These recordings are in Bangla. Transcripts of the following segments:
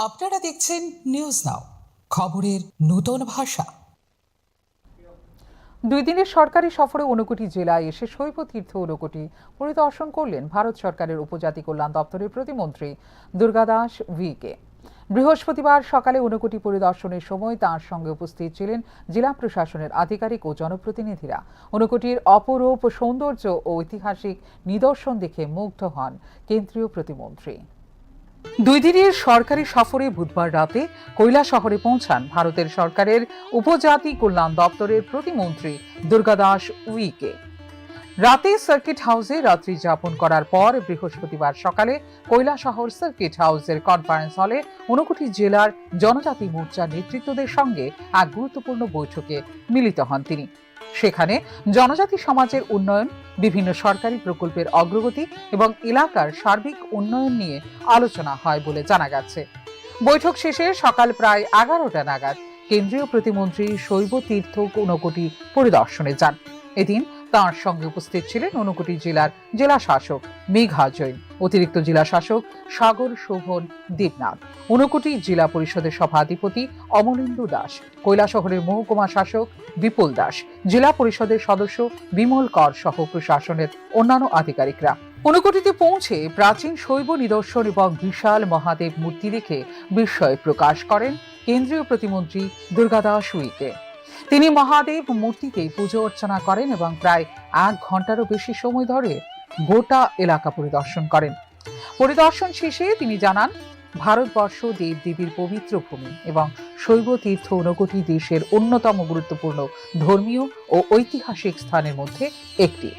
আপনারা দেখছেন নিউজ নাও, খবরের নতুন ভাষা। 2 দিনের সরকারি সফরে ঊনকোটি জেলায় এসে শৈব তীর্থ ঊনকোটি পরিদর্শন করলেন ভারত সরকারের উপজাতি কল্যাণ দপ্তরের প্রতিমন্ত্রী দুর্গাদাস ভিকে। বৃহস্পতিবার সকালে ঊনকোটি পরিদর্শনের সময় তাঁর সঙ্গে উপস্থিত ছিলেন জেলা প্রশাসনের আধিকারিক ও জনপ্রতিনিধিরা। ঊনকোটির অপরূপ সৌন্দর্য ও ঐতিহাসিক নিদর্শন দেখে মুগ্ধ হন কেন্দ্রীয় প্রতিমন্ত্রী। 2 দিনের সরকারি সফরে বুধবার রাতে কৈলাসহরে পৌঁছান ভারতের সরকারের উপজাতি কল্যাণ দপ্তরের প্রতিমন্ত্রী দুর্গাদাস উইকে। রাতে সার্কিট হাউসে রাত্রি যাপন করার পর বৃহস্পতিবার সকালে কৈলাসহর সার্কিট হাউসের কনফারেন্স হলে ঊনকোটি জেলার জনজাতি মোর্চার নেতৃত্বদের সঙ্গে এক গুরুত্বপূর্ণ বৈঠকে মিলিত হন তিনি। সেখানে জনজাতি সমাজের উন্নয়ন, বিভিন্ন সরকারি প্রকল্পের অগ্রগতি এবং এলাকার সার্বিক উন্নয়ন নিয়ে আলোচনা হয় বলে জানা গেছে। বৈঠক শেষে সকাল প্রায় 11টা নাগাদ কেন্দ্রীয় প্রতিমন্ত্রী শৈব তীর্থ ঊনকোটি পরিদর্শনে যান। এদিন তাঁর সঙ্গে উপস্থিত ছিলেন ঊনকোটি জেলার জেলা শাসক মেঘা জৈন, অতিরিক্ত জেলা শাসক সাগর শোভন দেবনাথ, ঊনকোটি জেলা পরিষদের সভাধিপতি অমলেন্দু দাস, কৈলাসহরের মহকুমা শাসক বিপুল দাস, জেলা পরিষদের সদস্য বিমল কর সহ প্রশাসনের অন্যান্য আধিকারিকরা। ঊনকোটিতে পৌঁছে প্রাচীন শৈব নিদর্শন এবং বিশাল মহাদেব মূর্তি দেখে বিস্ময় প্রকাশ করেন কেন্দ্রীয় প্রতিমন্ত্রী দুর্গাদাস উইকে। তিনি মহাদেব মূর্তিতে পুজো অর্চনা করেন এবং প্রায় 1 ঘন্টারও বেশি সময় ধরে গোটা এলাকা পরিদর্শন করেন। পরিদর্শন শেষে তিনি জানান, ভারতবর্ষ দেব দেবীর পবিত্র ভূমি এবং শৈব তীর্থ ঊনকোটি দেশের অন্যতম গুরুত্বপূর্ণ ধর্মীয় ও ঐতিহাসিক স্থানের মধ্যে একটি।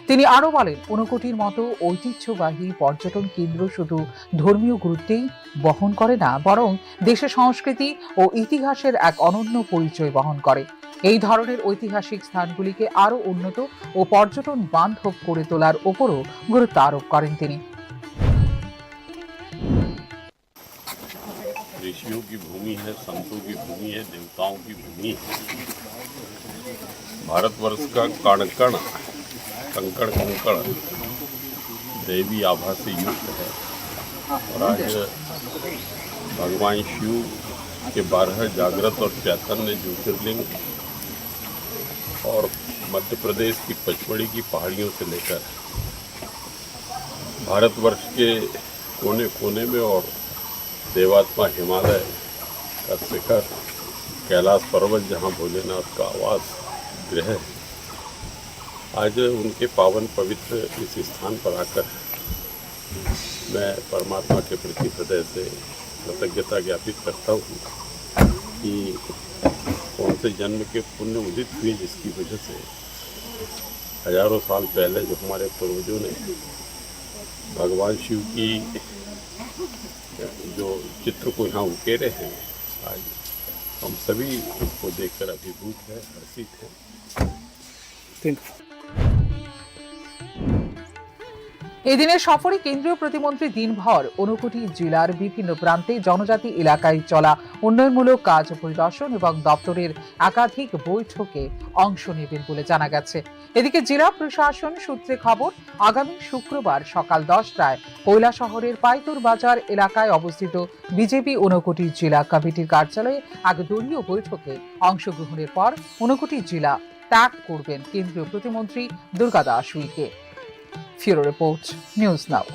তিনি আরো বলেন, ঊনকোটির মতো ঐতিহ্যবাহী পর্যটন কেন্দ্র শুধু ধর্মীয় গুরুত্বেই বহন করে না, বরং দেশের সংস্কৃতি ও ইতিহাসের এক অনন্য পরিচয় বহন করে। এই ধরনের ঐতিহাসিক স্থানগুলিকে আরো উন্নত ও পর্যটন বান্ধব করে তোলার উপরও গুরুত্ব আরোপ করেন তিনি। ऋषियों की भूमि है, संतों की भूमि है, देवताओं की भूमि है। भारतवर्ष का कण कण कंकड़ कंकड़ देवी आभा से युक्त है और आज भगवान शिव के 12 जागृत और चैतन्य ज्योतिर्लिंग और मध्य प्रदेश की पचमढ़ी की पहाड़ियों से लेकर भारतवर्ष के कोने कोने में और देवात्मा हिमालय का शिखर कैलाश पर्वत, जहाँ भोलेनाथ का आवास गृह है, आज उनके पावन पवित्र इस स्थान पर आकर मैं परमात्मा के प्रति हृदय से कृतज्ञता ज्ञापित करता हूँ कि कौन से जन्म के पुण्य उदित हुए, जिसकी वजह से हजारों साल पहले जो हमारे पूर्वजों ने भगवान शिव की जो चित्र को यहाँ उकेरे हैं, आज हम सभी उसको देखकर अभिभूत हैं, हर्षित हैं। এদিনের সফরে কেন্দ্রীয় প্রতিমন্ত্রী দিনভর ঊনকোটি জেলার বিভিন্ন প্রান্তে জনজাতি এলাকায় চলা উন্নয়নমূলক কাজ পরিদর্শন এবং দপ্তরের একাধিক বৈঠকে অংশ নেবেন বলে জানা গেছে। এদিকে জেলা প্রশাসন সূত্রে খবর, আগামী শুক্রবার সকাল 10টায় কৈলাসহরের পাইতুর বাজার এলাকায় অবস্থিত বিজেপি ঊনকোটি জেলা কমিটির কার্যালয়ে এক দলীয় বৈঠকে অংশগ্রহণের পর ঊনকোটি জেলা ত্যাগ করবেন কেন্দ্রীয় প্রতিমন্ত্রী দুর্গাদাস উইকে। Bureau Report, News Now.